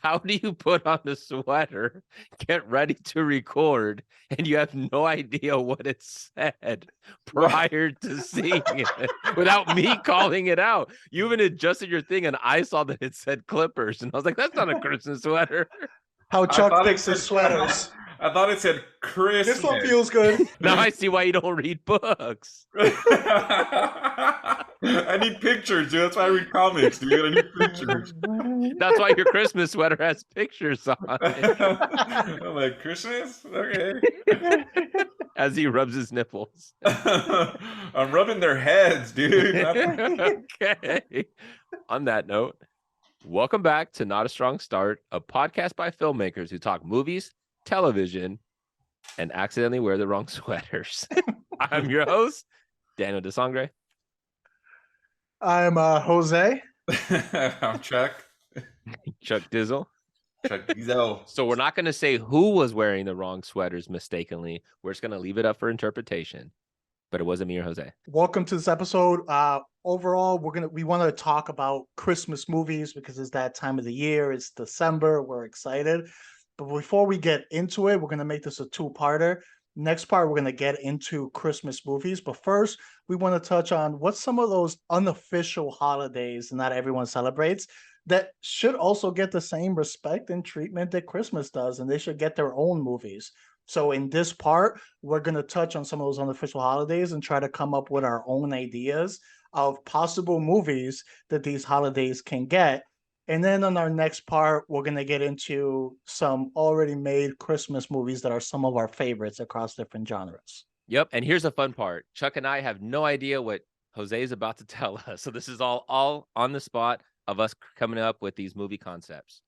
How do you put on the sweater, get ready to record, and you have no idea what it said prior to seeing it without me calling it out? You even adjusted your thing, and I saw that it said Clippers, and I was like, "That's not a Christmas sweater." How I Chuck thought it picks his said sweaters. I thought it said Christmas. This one feels good. Now I see why you don't read books. I need pictures, dude. That's why I read comics, dude. I need pictures. That's why your Christmas sweater has pictures on it. I'm like, Christmas? Okay. As he rubs his nipples. I'm rubbing their heads, dude. Okay. On that note, welcome back to Not a Strong Start, a podcast by filmmakers who talk movies, television, and accidentally wear the wrong sweaters. I'm your host, Daniel de Sangre. I'm Jose. I'm Chuck. Chuck Dizzle. Chuck Dizzle. So we're not going to say who was wearing the wrong sweaters mistakenly. We're just going to leave it up for interpretation. But it wasn't me or Jose. Welcome to this episode. Overall, we want to talk about Christmas movies because it's that time of the year. It's December. We're excited. But before we get into it, we're going to make this a two-parter. Next part, we're going to get into Christmas movies. But first, we want to touch on what's some of those unofficial holidays not everyone celebrates that should also get the same respect and treatment that Christmas does, and they should get their own movies. So in this part, we're going to touch on some of those unofficial holidays and try to come up with our own ideas of possible movies that these holidays can get. And then on our next part, we're going to get into some already made Christmas movies that are some of our favorites across different genres. Yep. And here's the fun part. Chuck and I have no idea what Jose is about to tell us. So this is all on the spot of us coming up with these movie concepts.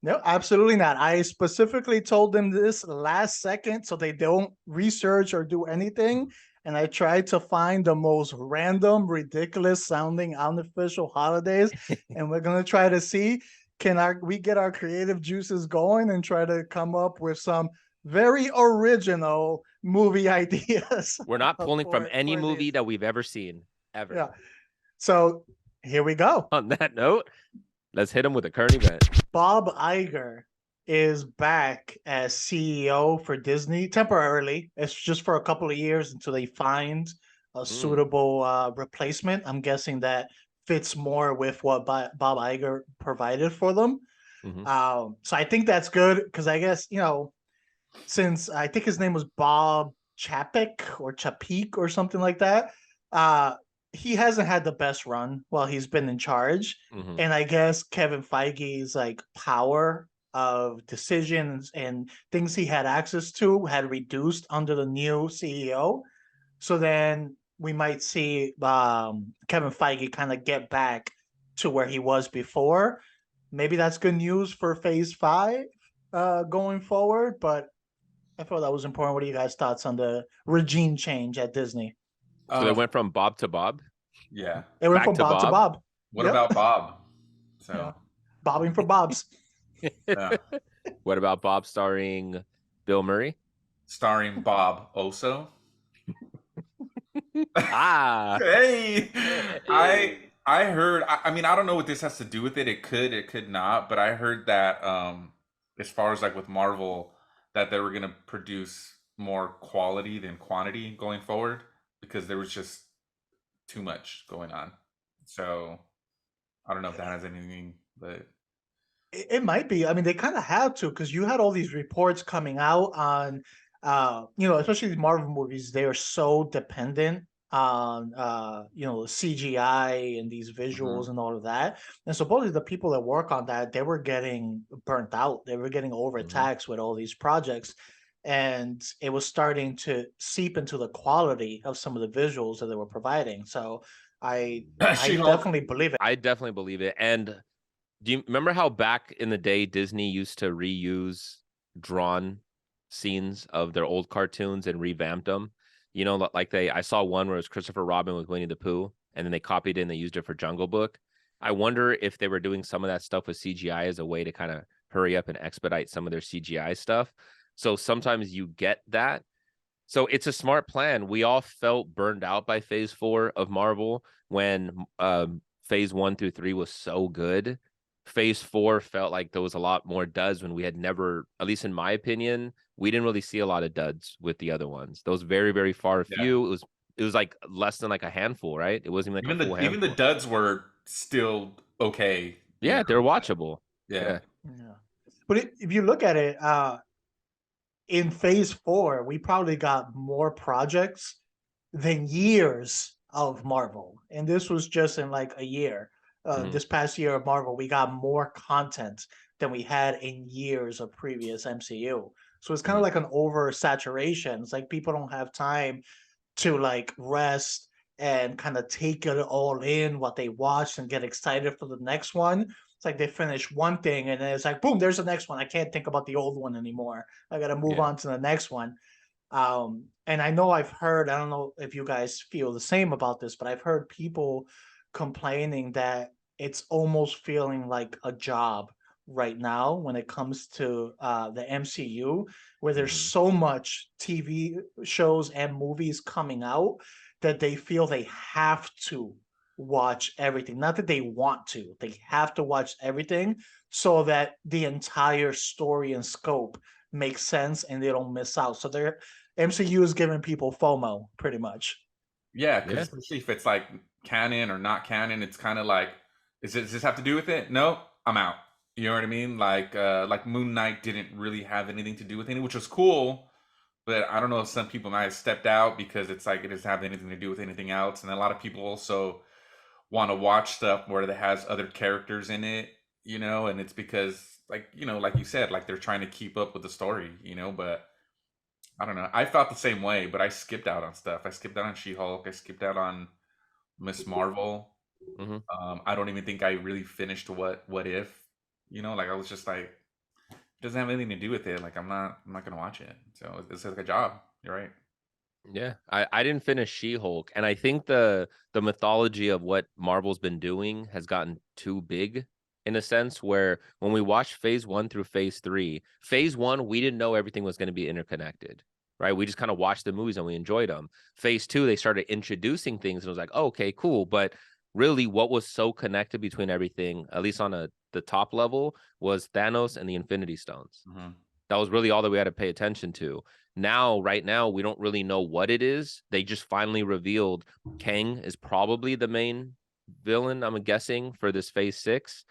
No, absolutely not. I specifically told them this last second so they don't research or do anything. And I tried to find the most random, ridiculous sounding unofficial holidays. And we're going to try to see, we get our creative juices going and try to come up with some very original movie ideas. We're not pulling from any movie that we've ever seen, ever. Yeah. So here we go. On that note, let's hit them with a current event. Bob Iger is back as CEO for Disney temporarily. It's just for a couple of years until they find a suitable replacement. I'm guessing that fits more with what Bob Iger provided for them. Mm-hmm. So I think that's good because I guess, since I think his name was Bob Chapek or something like that, he hasn't had the best run while he's been in charge. Mm-hmm. And I guess Kevin Feige's power of decisions and things he had access to had reduced under the new CEO. So then we might see Kevin Feige kind of get back to where he was before. Maybe that's good news for Phase 5 going forward, but I thought that was important. What are you guys' thoughts on the regime change at Disney? So they went from Bob to Bob? Yeah. It went from Bob to Bob. What about Bob? So yeah. Bobbing for Bobs. Yeah. What about Bob starring Bill Murray? Starring Bob also. Hey. I heard, I mean, I don't know what this has to do with it. It could not, but I heard that as far as with Marvel, that they were going to produce more quality than quantity going forward because there was just too much going on. So I don't know if that has anything, but it might be. I mean, they kind of have to because you had all these reports coming out on, especially these Marvel movies. They are so dependent on, CGI and these visuals and all of that. And supposedly the people that work on that, they were getting burnt out. They were getting overtaxed with all these projects. And it was starting to seep into the quality of some of the visuals that they were providing. So I definitely believe it. I definitely believe it. And do you remember how back in the day Disney used to reuse drawn scenes of their old cartoons and revamped them? I saw one where it was Christopher Robin with Winnie the Pooh, and then they copied it and they used it for Jungle Book. I wonder if they were doing some of that stuff with CGI as a way to kind of hurry up and expedite some of their CGI stuff. So sometimes you get that. So it's a smart plan. We all felt burned out by Phase 4 of Marvel when Phase 1 through 3 was so good. Phase 4 felt like there was a lot more duds when we had never, at least in my opinion, we didn't really see a lot of duds with the other ones. Those very, very far Yeah. few. It was like less than like a handful, right? It wasn't even like a full Even the handful. duds were still okay. Yeah, they're watchable. Yeah. Yeah. Yeah. But if you look at it, in phase 4, we probably got more projects than years of Marvel. And this was just in like a year. Mhm. This past year of Marvel, we got more content than we had in years of previous MCU. So it's kind of Mhm. like an oversaturation. It's like people don't have time to like rest and kind of take it all in what they watched and get excited for the next one. It's like they finish one thing and then it's like, boom, there's the next one. I can't think about the old one anymore. I got to move Yeah. on to the next one. And I know I've heard, I don't know if you guys feel the same about this, but I've heard people complaining that it's almost feeling like a job right now when it comes to the MCU, where there's Mhm. so much TV shows and movies coming out that they feel they have to watch everything. Not that they want to, they have to watch everything so that the entire story and scope makes sense and they don't miss out. So they're MCU is giving people FOMO pretty much. Yeah, because Yeah. especially if it's like canon or not canon, it's kind of like, does this have to do with it? No, I'm out. You know what I mean? Like Moon Knight didn't really have anything to do with it, which was cool. But I don't know if some people might have stepped out because it's like it doesn't have anything to do with anything else. And a lot of people also want to watch stuff where it has other characters in it, and it's because like, like you said, like they're trying to keep up with the story, but I don't know. I felt the same way, but I skipped out on stuff. I skipped out on She-Hulk. I skipped out on Miss Marvel. Mhm. I don't even think I really finished What If. Like I was just like, it doesn't have anything to do with it. Like I'm not gonna watch it. So it's like a job. You're right. Yeah, I didn't finish She-Hulk, and I think the mythology of what Marvel's been doing has gotten too big in a sense where when we watched phase 1 through phase 1 we didn't know everything was going to be interconnected, right? We just kind of watched the movies and we enjoyed them. Phase 2 they started introducing things and it was like, oh, okay, cool, but really what was so connected between everything, at least on the top level, was Thanos and the Infinity Stones. Mm-hmm. That was really all that we had to pay attention to. Now, right now, we don't really know what it is. They just finally revealed Kang is probably the main villain, I'm guessing, for this phase 6.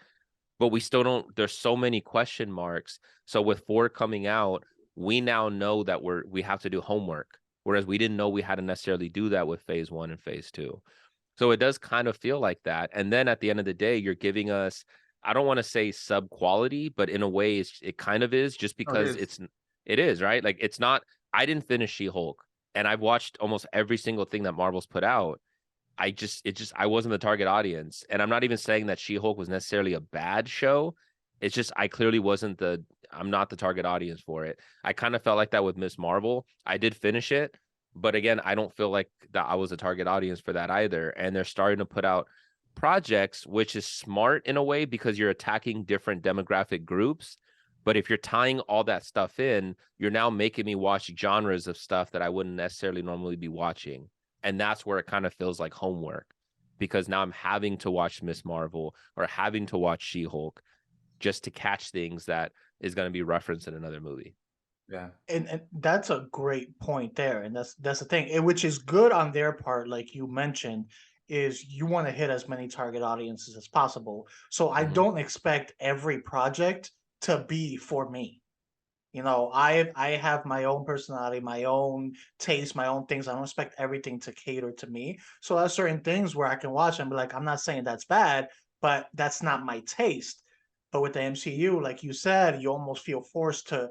But we still don't, there's so many question marks. So with 4 coming out, we now know that we have to do homework. Whereas we didn't know we had to necessarily do that with phase 1 and phase 2. So it does kind of feel like that. And then at the end of the day, you're giving us, I don't want to say sub quality, but in a way, it kind of is just Oh, it because is. it is, right? Like it's not, I didn't finish She-Hulk and I've watched almost every single thing that Marvel's put out. I wasn't the target audience. And I'm not even saying that She-Hulk was necessarily a bad show. It's just, I clearly I'm not the target audience for it. I kind of felt like that with Miss Marvel. I did finish it, but again, I don't feel like that I was a target audience for that either. And they're starting to put out projects, which is smart in a way because you're attacking different demographic groups. But if you're tying all that stuff in, you're now making me watch genres of stuff that I wouldn't necessarily normally be watching. And that's where it kind of feels like homework because now I'm having to watch Miss Marvel or having to watch She-Hulk just to catch things that is going to be referenced in another movie. Yeah. And that's a great point there, and that's the thing, which is good on their part, like you mentioned, is you want to hit as many target audiences as possible. So I don't expect every project to be for me. I have my own personality, my own taste, my own things. I don't expect everything to cater to me. So there's certain things where I can watch and be like, I'm not saying that's bad, but that's not my taste. But with the MCU, like you said, you almost feel forced to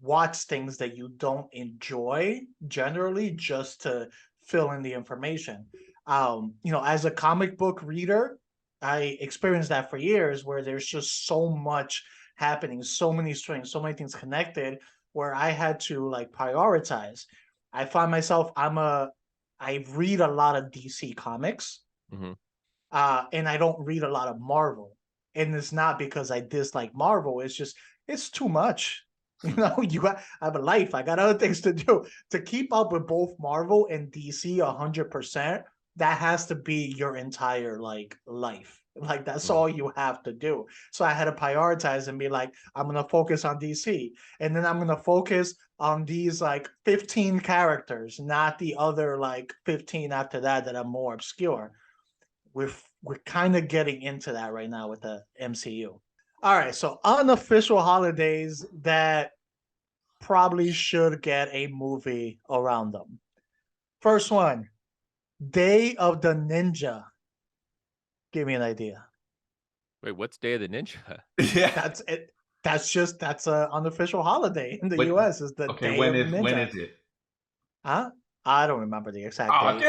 watch things that you don't enjoy generally just to fill in the information. As a comic book reader, I experienced that for years where there's just so much happening, so many strings, so many things connected where I had to like prioritize. I find myself, I read a lot of DC comics, Mm-hmm. and I don't read a lot of Marvel. And it's not because I dislike Marvel. It's just it's too much. I have a life. I got other things to do. To keep up with both Marvel and DC 100%, that has to be your entire like life. Like that's all you have to do. So I had to prioritize and be like, I'm gonna focus on DC, and then I'm gonna focus on these like 15 characters, not the other like 15 after that are more obscure. We're kind of getting into that right now with the MCU. All right, so unofficial holidays that probably should get a movie around them. First one, Day of the Ninja. Give me an idea. Wait, what's Day of the Ninja? Yeah. That's it. That's an unofficial holiday in the US. Is the Okay, Day of the Ninja. when is it? Huh? I don't remember the exact Oh, date.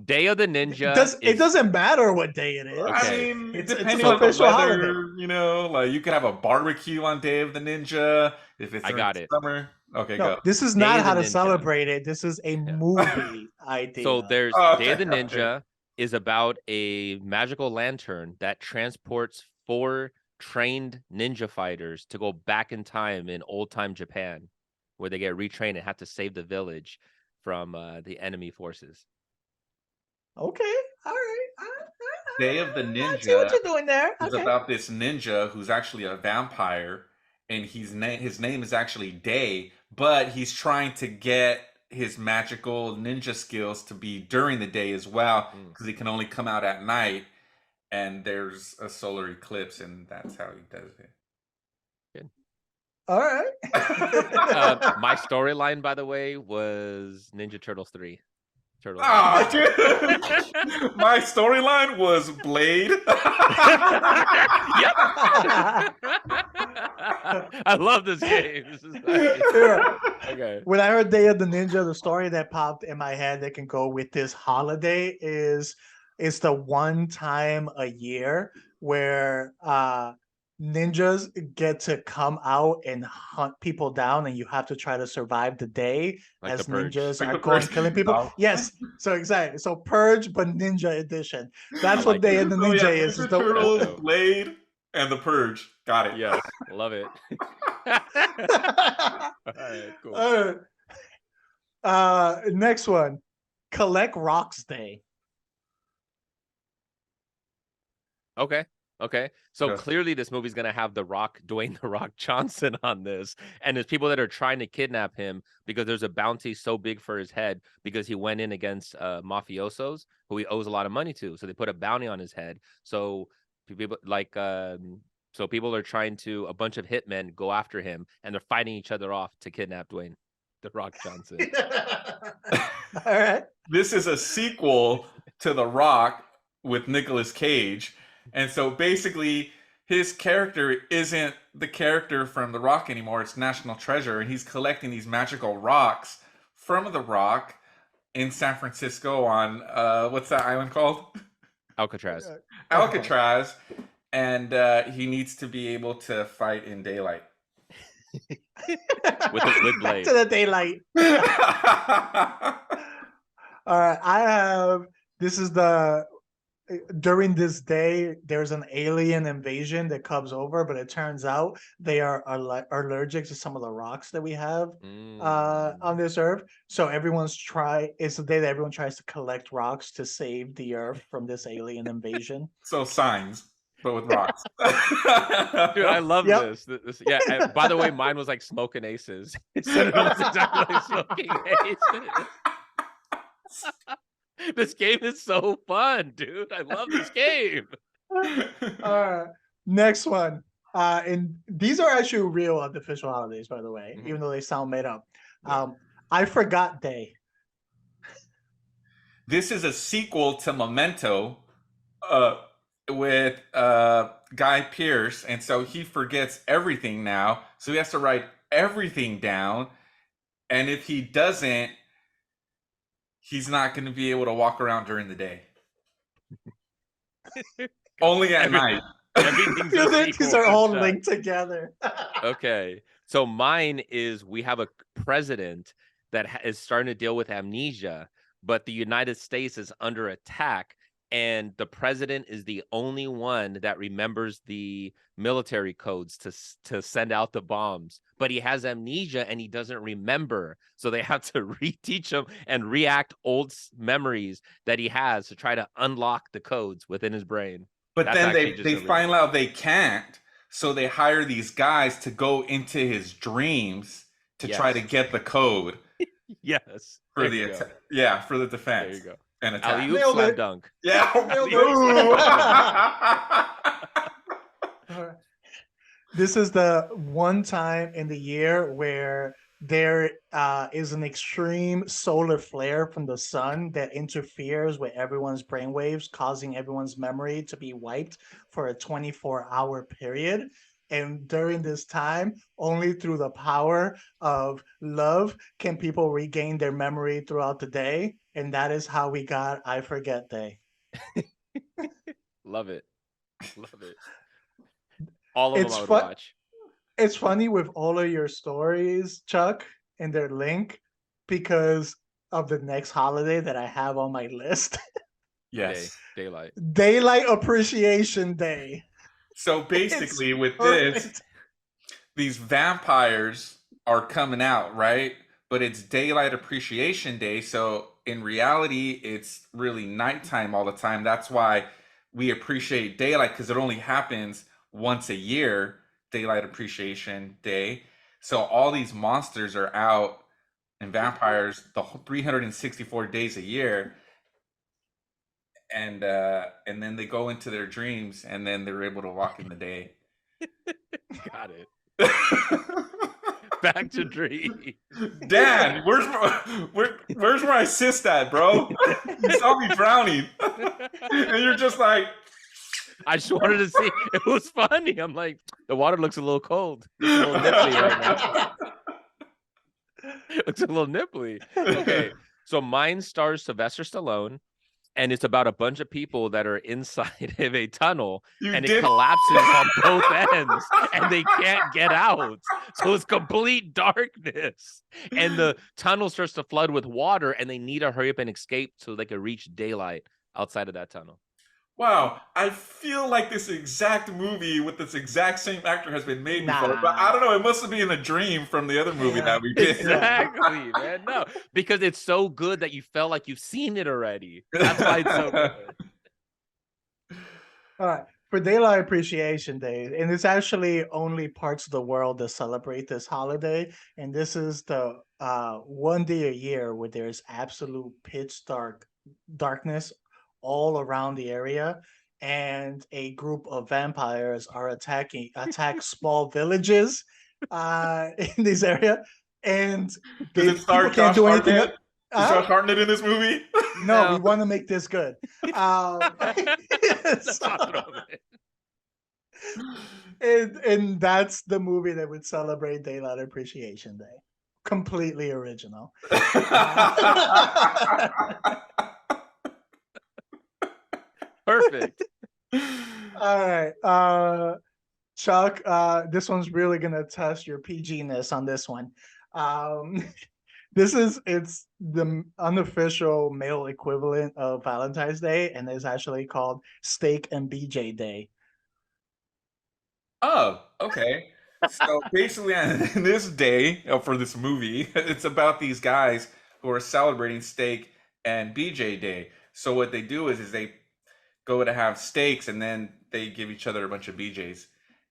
Day of the Ninja. It doesn't matter what day it is. Okay. I mean, It's depending an on the official weather, holiday. you know, like you could have a barbecue on Day of the Ninja if it's I got it. summer. Okay, No, go. this is Day not of how the to Ninja. celebrate it. This is a movie idea. So there's Oh, Day of the okay, Ninja is about a magical lantern that transports 4 trained ninja fighters to go back in time in old time Japan, where they get retrained and have to save the village from the enemy forces. Okay, all right. Day of the I see what Ninja you're doing there. is Okay. about this ninja who's actually a vampire, and his name is actually Day, but he's trying to get his magical ninja skills to be during the day as well, because he can only come out at night, and there's a solar eclipse, and that's how he does it. Good. All right. My storyline, by the way, was Ninja Turtles 3. Turtles. Oh, dude. My storyline was Blade. Yep. I love this game. This is nice. Yeah. Okay. When I heard Day of the Ninja, the story that popped in my head that can go with this holiday is it's the one time a year where ninjas get to come out and hunt people down, and you have to try to survive the day Like as the Purge. ninjas Like are the going Purge. killing people. Oh. Yes, so exactly. So Purge, but Ninja edition. That's I what like Day it. of the Oh, Ninja yeah, is. Ninja The, Turtles, dope. Blade, and the Purge. Got it. Yes, love it. All right, cool. Next one, Collect Rocks Day. Okay. So Yeah. clearly this movie's gonna have Dwayne the Rock Johnson on this, and there's people that are trying to kidnap him because there's a bounty so big for his head because he went in against mafiosos who he owes a lot of money to. So they put a bounty on his head. So people people are trying to a bunch of hitmen go after him, and they're fighting each other off to kidnap Dwayne the Rock Johnson. All right. This is a sequel to The Rock with Nicolas Cage. And so basically, his character isn't the character from The Rock anymore. It's National Treasure. And he's collecting these magical rocks from The Rock in San Francisco on, what's that island called? Alcatraz. Alcatraz. And he needs to be able to fight in daylight. with Back Blade. to the daylight. All right, during this day, there's an alien invasion that comes over, but it turns out they are allergic to some of the rocks that we have on this earth. So it's the day that everyone tries to collect rocks to save the earth from this alien invasion. So Signs, but with rocks. Dude, I love Yep. this. Yeah. By the way, mine was like Smoking Aces. It said it was exactly like Smoking Aces. This game is so fun, dude. I love this game. Next one. And these are actually real unofficial holidays, by the way, even though they sound made up. I Forgot Day. This is a sequel to Memento with Guy Pearce, and so he forgets everything now. So he has to write everything down, and if he doesn't, he's not going to be able to walk around during the day. Only at night. Everything's a These sequel are to all that. linked together. Okay. So mine is we have a president that is starting to deal with amnesia, but the United States is under attack, and the president is the only one that remembers the military codes to send out the bombs, but he has amnesia and he doesn't remember, so they have to reteach him and react old memories that he has to try to unlock the codes within his brain. But That's then actually they just they a real find out they can't, so they hire these guys to go into his dreams to try to Yes. get the code Yes, for there the you go. attack. Yeah, for the There defense you go. and attack. Alley-oop, Nailed slam it. dunk. Yeah. Nailed Ooh. Alright. This is the one time in the year where there is an extreme solar flare from the sun that interferes with everyone's brainwaves, causing everyone's memory to be wiped for a 24-hour period. And during this time, only through the power of love can people regain their memory throughout the day. And that is how we got I Forget Day. Love it. Love it. All of It's them I would fun. watch. It's funny with all of your stories, Chuck, and their link because of the next holiday that I have on my list. Yes. Daylight. Daylight Appreciation Day. So It's basically, with this, perfect. these vampires are coming out, right? But it's Daylight Appreciation Day, so in reality, it's really nighttime all the time. That's why we appreciate daylight, because it only happens once a year, Daylight Appreciation Day. So all these monsters are out and vampires the 364 days a year, and then they go into their dreams, and then they're able to walk in the day. Got it. Back to Dree. Dan, where's my assist at, bro? You saw me drowning, and you're just like, I just wanted to see. It was funny. I'm like, the water looks a little cold. It's a little nipply right now. Looks a little nipply. Okay, so mine stars Sylvester Stallone, and it's about a bunch of people that are inside of a tunnel, and it collapses on both ends, and they can't get out. So it's complete darkness, and the tunnel starts to flood with water, and they need to hurry up and escape so they can reach daylight outside of that tunnel. Wow, I feel like this exact movie with this exact same actor has been made before, but Nah. I don't know. It must have been a dream from the other movie that we did. Exactly, man. No, because it's so good that you felt like you've seen it already. That's why it's so good. All right. For Daylight Appreciation Day, and it's actually only parts of the world that celebrate this holiday. And this is the one day a year where there's absolute pitch darkness all around the area, and a group of vampires are attack small villages in this area, and Does it star people can't Josh do anything. Hartnett? Is Josh Hartnett in this movie? No, we want to make this good. That's not what and that's the movie that would celebrate Daylight Appreciation Day. Completely original. Perfect. All right. Chuck, this one's really gonna test your PG-ness on this one. It's the unofficial male equivalent of Valentine's Day, and it's actually called Steak and BJ Day. Oh, okay. So basically, on this day for this movie, it's about these guys who are celebrating Steak and BJ Day. So what they do is they go to have steaks, and then they give each other a bunch of BJs,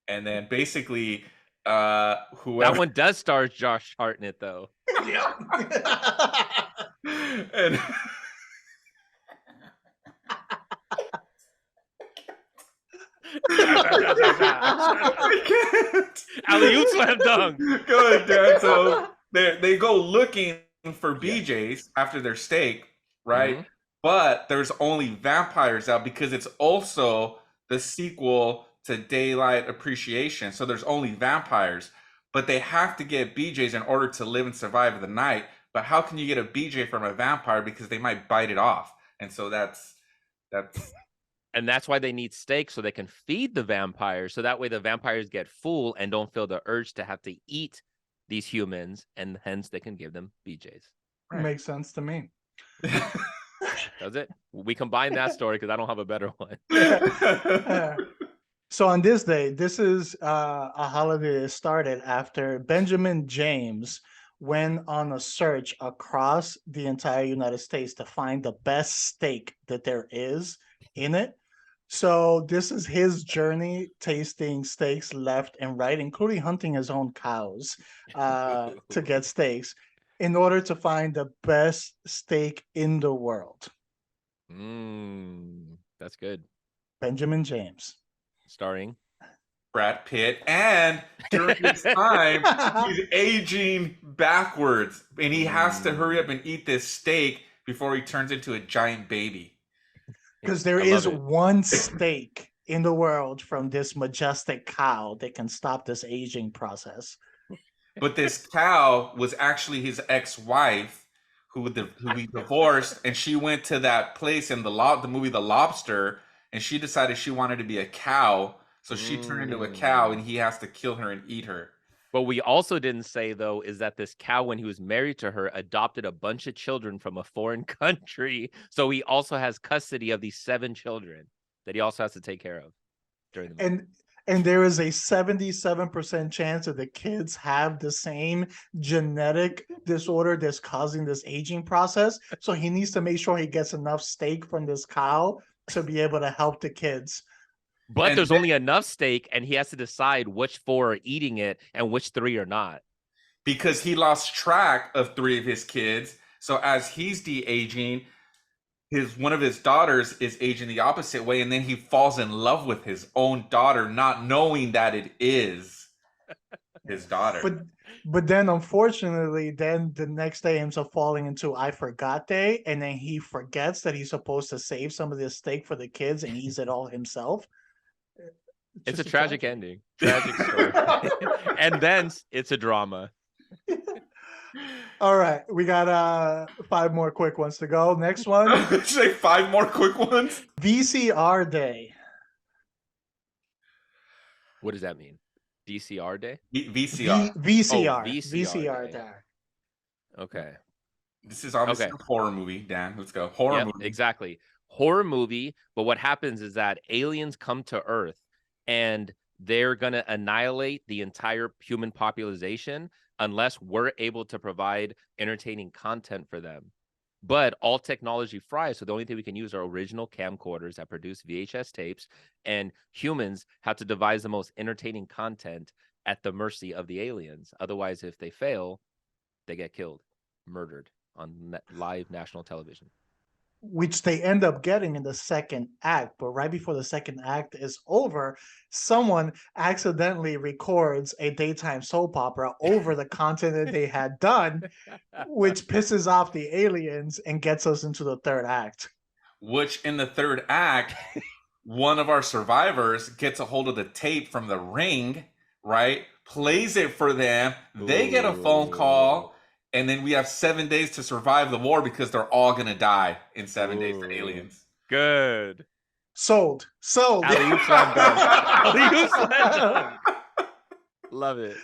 and then basically, whoever That one does star Josh Hartnett, though. Yeah. and I can't. Alley-oop, slam dunk. Go ahead, Dan. So they go looking for BJs after their steak, right? Mhm. But there's only vampires out because it's also the sequel to Daylight Appreciation. So there's only vampires, but they have to get BJs in order to live and survive the night. But how can you get a BJ from a vampire, because they might bite it off? And so that's And that's why they need steak, so they can feed the vampires, so that way the vampires get full and don't feel the urge to have to eat these humans, and hence they can give them BJs. Makes sense to me. That's was it. We combined that story because I don't have a better one. So on this day, this is a holiday that started after Benjamin James went on a search across the entire United States to find the best steak that there is in it. So this is his journey tasting steaks left and right, including hunting his own cows to get steaks in order to find the best steak in the world. That's good. Benjamin James. Starring Brad Pitt, and during this time, he's aging backwards, and he has to hurry up and eat this steak before he turns into a giant baby. Because there is one steak in the world from this majestic cow that can stop this aging process. But this cow was actually his ex-wife, who he divorced, and she went to that place in the movie The Lobster, and she decided she wanted to be a cow. So she turned into a cow, and he has to kill her and eat her. But we also didn't say, though, is that this cow, when he was married to her, adopted a bunch of children from a foreign country. So he also has custody of these 7 children that he also has to take care of during the movie. And there is a 77% chance that the kids have the same genetic disorder that's causing this aging process. So he needs to make sure he gets enough steak from this cow to be able to help the kids. But there's only enough steak, and he has to decide which 4 are eating it and which 3 are not. Because he lost track of 3 of his kids. So as he's de-aging, one of his daughters is aging the opposite way, and then he falls in love with his own daughter, not knowing that it is his daughter. But then, unfortunately, then the next day ends up falling into I forgot day, and then he forgets that he's supposed to save some of this steak for the kids and eats it all himself. It's a tragic ending. Tragic story. And then it's a drama. All right. We got 5 more quick ones to go. Next one. Say 5 more quick ones? VCR Day. What does that mean? DCR Day? VCR. VCR. Oh, VCR Day. Okay. This is obviously a horror movie, Dan. Let's go. Horror movie. Exactly. Horror movie. But what happens is that aliens come to Earth and they're going to annihilate the entire human population unless we're able to provide entertaining content for them. But all technology fries, so the only thing we can use are original camcorders that produce VHS tapes, and humans have to devise the most entertaining content at the mercy of the aliens. Otherwise, if they fail, they get killed, murdered on live national television. Which they end up getting in the second act. But right before the second act is over, someone accidentally records a daytime soap opera over the content that they had done, which pisses off the aliens and gets us into the third act. Which in the third act, one of our survivors gets a hold of the tape from the ring, right? Plays it for them. They get a phone call. And then we have 7 days to survive the war because they're all going to die in 7 days, the aliens. Good. Sold. Alley-oop slam dunk. Alley-oop slam dunk. Love it.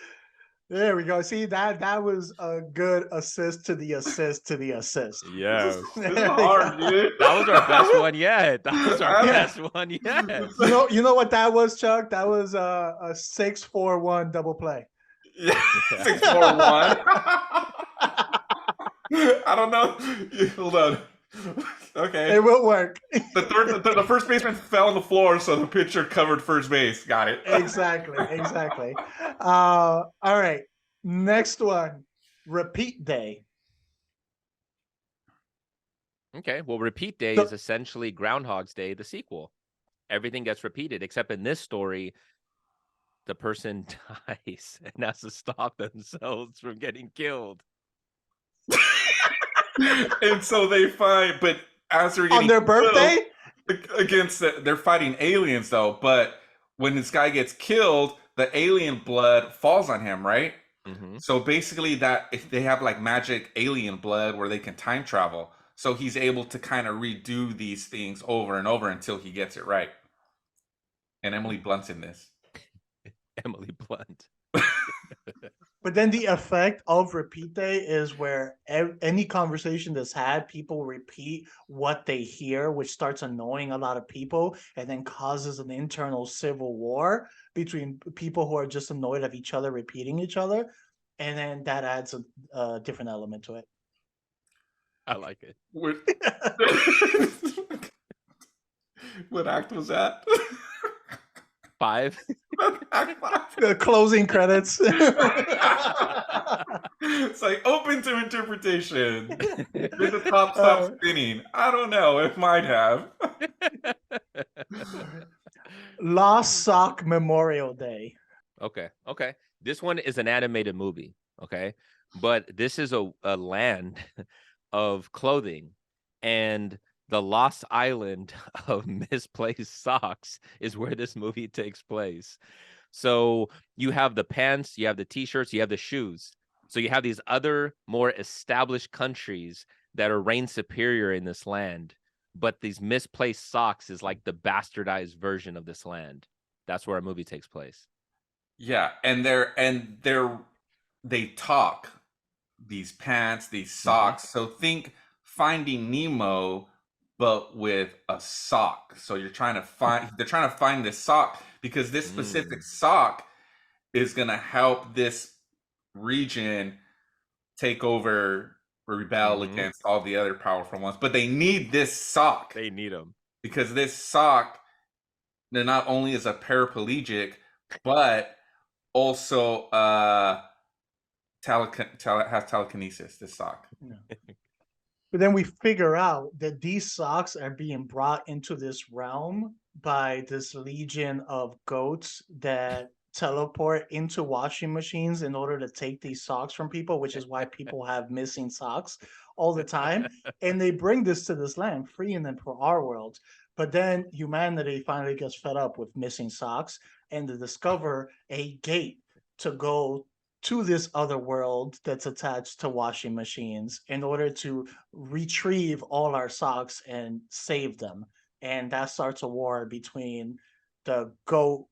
There we go. See, that was a good assist to the assist to the assist. Yes. This is hard, dude. That was our best one yet. That was our best one yet. You know what that was, Chuck? That was a 6-4-1 double play. Yeah, 6-4-1. I don't know. Hold on. Okay. It will work. The first baseman fell on the floor, so the pitcher covered first base. Got it. Exactly. All right. Next one. Repeat day. Okay. Well, Repeat Day is essentially Groundhog's Day, the sequel. Everything gets repeated, except in this story, the person dies and has to stop themselves from getting killed. And so they fight, but as they're getting on their birthday they're fighting aliens though. But when this guy gets killed, the alien blood falls on him, right? Mm-hmm. So basically, that if they have like magic alien blood where they can time travel, so he's able to kind of redo these things over and over until he gets it right. And Emily Blunt's in this. Emily Blunt. But then the effect of repeat day is where any conversation that's had, people repeat what they hear, which starts annoying a lot of people and then causes an internal civil war between people who are just annoyed of each other repeating each other. And then that adds a different element to it. I like it. What, what act was that? 5. Act five. The closing credits. It's like open to interpretation. Did the top stop spinning? I don't know. It might have. Lost Sock Memorial Day. Okay. This one is an animated movie. Okay, but this is a land of clothing, and the lost island of misplaced socks is where this movie takes place. So you have the pants, you have the t-shirts, you have the shoes. So you have these other more established countries that are reign superior in this land, but these misplaced socks is like the bastardized version of this land. That's where a movie takes place. Yeah, and they talk, these pants, these socks. So think Finding Nemo, but with a sock. So they're trying to find this sock because this specific sock is gonna help this region take over or rebel against all the other powerful ones. But they need this sock. They need them because this sock, they're not only is a paraplegic, but also has telekinesis. This sock. Yeah. But then we figure out that these socks are being brought into this realm by this legion of goats that teleport into washing machines in order to take these socks from people, which is why people have missing socks all the time. And they bring this to this land, freeing them for our world. But then humanity finally gets fed up with missing socks, and they discover a gate to go to this other world that's attached to washing machines in order to retrieve all our socks and save them. And that starts a war between the goat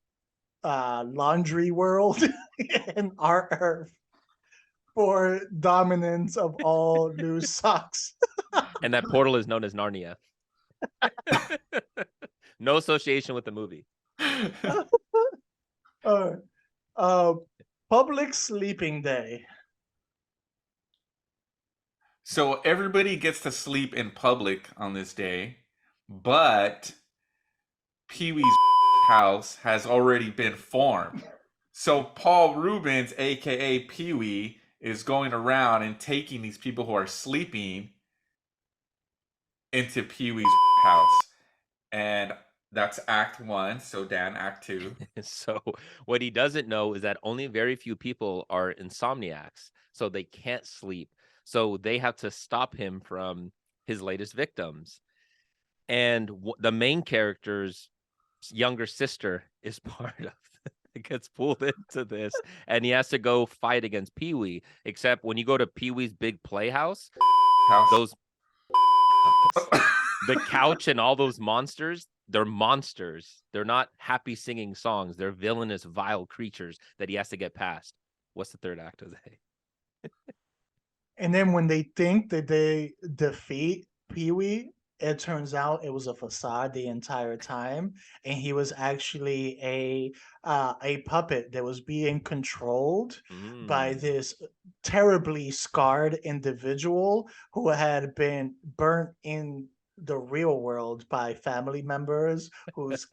laundry world and our Earth for dominance of all new socks. and that portal is known as Narnia. No association with the movie. Public sleeping day. So everybody gets to sleep in public on this day, but Pee-wee's house has already been formed. So Paul Rubens, aka Pee-wee, is going around and taking these people who are sleeping into Pee-wee's house. And that's Act 1. So Dan, Act 2. So what he doesn't know is that only very few people are insomniacs, so they can't sleep. So they have to stop him from his latest victims. And the main character's younger sister is part of it, gets pulled into this, and he has to go fight against Pee-wee. Except when you go to Pee-wee's big playhouse, those the couch and all those monsters, they're monsters. They're not happy singing songs. They're villainous, vile creatures that he has to get past. What's the third act of the day? And then when they think that they defeat Pee-wee, it turns out it was a facade the entire time, and he was actually a puppet that was being controlled by this terribly scarred individual who had been burnt in the real world by family members whose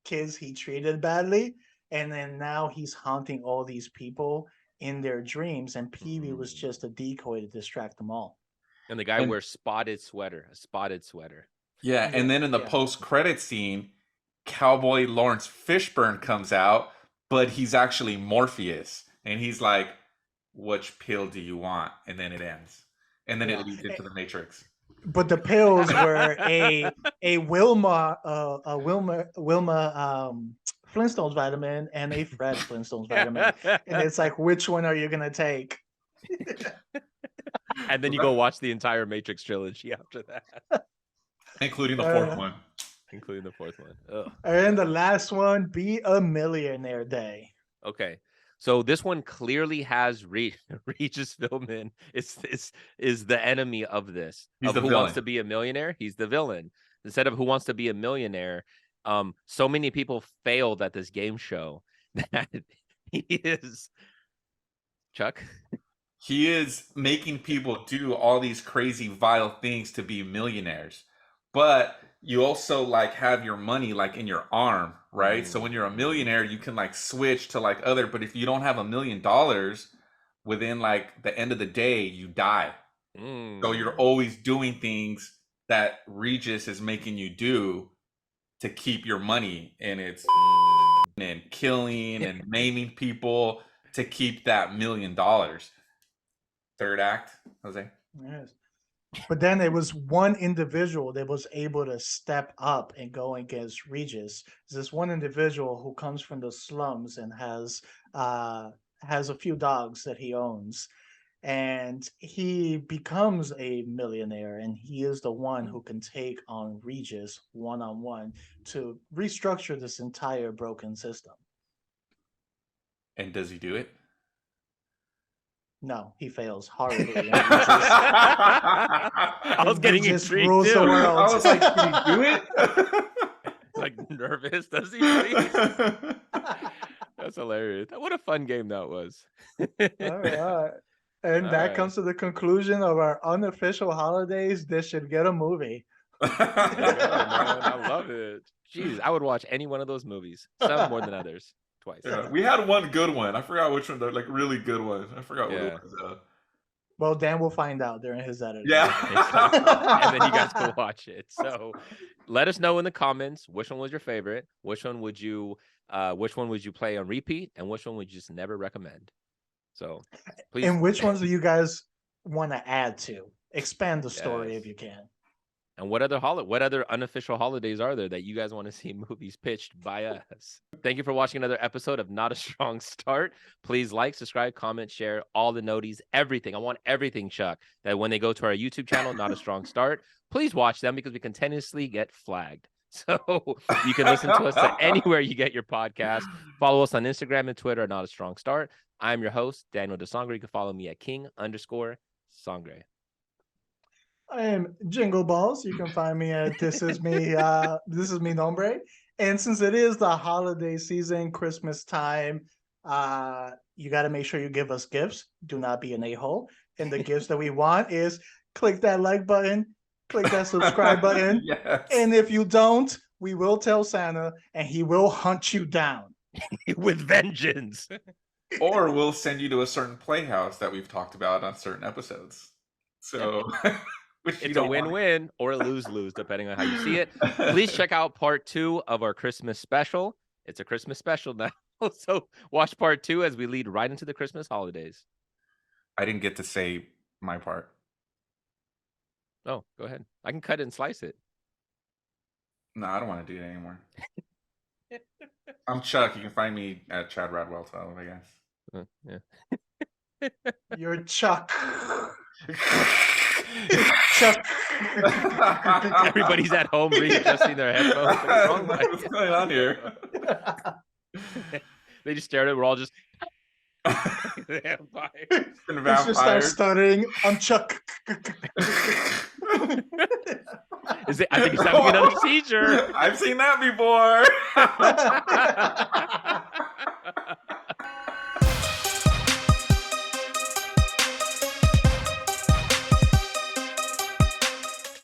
kids he treated badly, and then now he's haunting all these people in their dreams, and Pee-wee was just a decoy to distract them all. And the guy wears a spotted sweater. Yeah, and then in the post-credit scene, Cowboy Lawrence Fishburne comes out, but he's actually Morpheus, and he's like, "Which pill do you want?" And then it ends, and then it leads into the Matrix. But the pills were a Wilma Flintstones vitamin and a Fred Flintstones vitamin, and it's like, which one are you gonna take? And then you go watch the entire Matrix trilogy after that, including the fourth one. Ugh. And the last one, Be a Millionaire Day. Okay, So this one clearly has Regis Philbin is the enemy of this. He's of the Who villain. Wants to Be a Millionaire? He's the villain. Instead of Who Wants to Be a Millionaire, so many people failed at this game show that he is Chuck. He is making people do all these crazy, vile things to be millionaires. But you also like have your money like in your arm, right? So when you're a millionaire, you can like switch to like other. But if you don't have $1 million within like the end of the day, you die. So you're always doing things that Regis is making you do to keep your money, and it's and killing and maiming people to keep that $1 million. Third act, Jose. Yes. But then it was one individual that was able to step up and go against Regis. This one individual who comes from the slums and has a few dogs that he owns. And he becomes a millionaire, and he is the one who can take on Regis one-on-one to restructure this entire broken system. And does he do it? No, he fails horribly. I was getting intrigued rules too. the world. I was like, did he do it? Like nervous, does he? Please? That's hilarious. What a fun game that was. All right. And that comes to the conclusion of our unofficial holidays. This should get a movie. Man, I love it. Jeez, I would watch any one of those movies. Some more than others. Twice. Yeah, we had one good one. I forgot which one. The like really good one. I forgot what it was. Well, Dan will find out during his editing. Yeah. And then you guys can watch it. So let us know in the comments which one was your favorite. Which one would you play on repeat, and which one would you just never recommend? So please. And which ones do you guys want to add to? Expand the story if you can. And what other unofficial holidays are there that you guys want to see movies pitched by us? Thank you for watching another episode of Not a Strong Start. Please like, subscribe, comment, share, all the noties, everything. I want everything, Chuck, that when they go to our YouTube channel, Not a Strong Start, please watch them because we continuously get flagged. So you can listen to us anywhere you get your podcast. Follow us on Instagram and Twitter at Not a Strong Start. I'm your host, Daniel DeSangre. You can follow me at King_Sangre. I am Jingle Balls. You can find me at This Is Me Nombre. And since it is the holiday season, Christmas time, you got to make sure you give us gifts. Do not be an a-hole. And the gifts that we want is click that like button, click that subscribe button. Yes. And if you don't, we will tell Santa and he will hunt you down. With vengeance. Or we'll send you to a certain playhouse that we've talked about on certain episodes. So it's a win-win or a lose-lose, depending on how you see it. Please check out part 2 of our Christmas special. It's a Christmas special now. So watch part 2 as we lead right into the Christmas holidays. I didn't get to say my part. Oh, go ahead. I can cut it and slice it. No, I don't want to do it anymore. I'm Chuck. You can find me at Chad Radwell 12, I guess. Yeah. You're Chuck. Chuck. Everybody's at home readjusting their headphones. What's going on here? They just stared at it. We're all just vampires. And He just starts stuttering. I'm Chuck. I think he's having another seizure. I've seen that before.